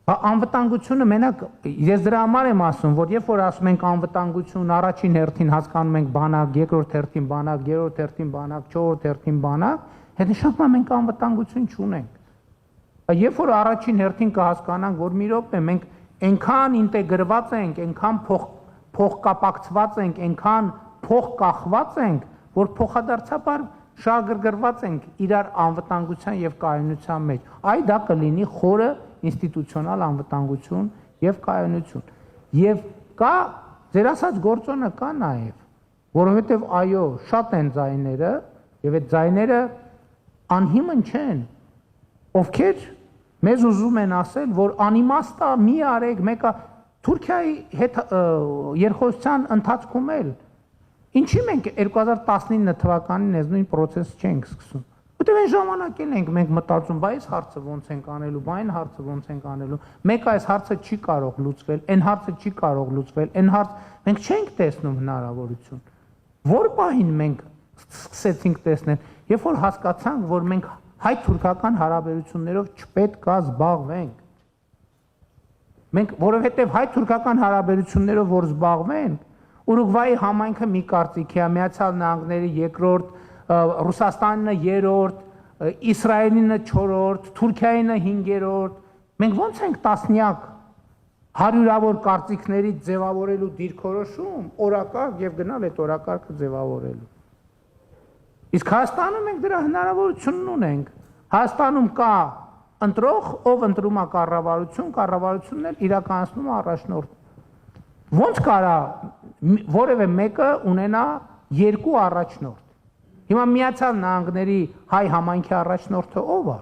Անվտանգությունը մենակ ես դրա համար եմ ասում, որ երբ որ ասում ենք անվտանգություն, առաջին հերթին հասկանում ենք բանակ, երկրորդ հերթին բանակ, երրորդ հերթին բանակ, չորրորդ հերթին բանակ, հետնշանակում մենք անվտանգություն չունենք։ Երբ որ առաջին հերթին կհասկանանք, որ մի րոպե մենք այնքան ինտեգրված ենք, այնքան փոխկապակցված ենք, այնքան փոխկախված ենք, որ փոխադարձաբար շահագրգռված ենք իրար անվտանգության եւ կայունության մեջ։ Այ դա կլինի խորը ինստիտուցիոնալ անվտանգություն եւ կայունություն։ Եվ կա ձեր ասած գործոնը կա նաեւ, որովհետեւ այո, շատ են ձայները եւ այդ ձայները անհիմն չեն, ովքեր մեզ ուզում են ասել, որ անիմաստ է, մի արեք, մեկը Թուրքիայի հետ երկխոսության ընթացքում էլ ինչի մենք 2019 թվականին այս նույն process չենք սկսում։ Որտեղ այն ժամանակին ենք մենք մտածում, բայ այս հարցը ոնց ենք անելու, բայն հարցը ոնց ենք անելու։ Մեկ այս հարցը չի կարող լուծվել, այն հարցը չի կարող լուծվել, այն հարց մենք չենք տեսնում հնարավորություն։ Որ պահին մենք սկսեցինք տեսնել, երբ որ հասկացանք, որ մենք հայ-թուրքական հարաբերություններով չպետք է զբաղվենք։ Մենք որովհետև հայ-թուրքական հարաբերություններով որ զբաղվենք, Ուրուգվայի համայնքը մի կարծիքի է, Միացյալ Նահանգների երկրորդ, Ռուսաստանը երրորդ, Իսրայելինը չորրորդ, Թուրքիայինը հինգերորդ, մենք ոնց ենք տասնյակ հարյուրավոր կարծիքներից ձևավորելու դիրքորոշում, օրակարգ եւ գնալ այդ օրակարգը ձևավորելու։ Իսկ Հայաստանում մենք դրա հնարավորությունն ունենք։ Հայաստանում կա ընտրող, ով ընտրում է կառավարություն, կառավարությունն էլ իրականացնում է առաջնորդ։ Ոնց կարա որևէ մեկը ունենա երկու առաջնորդ։ Հիմա Միացյալ Նահանգների հայ համայնքի առաջնորդը ով է։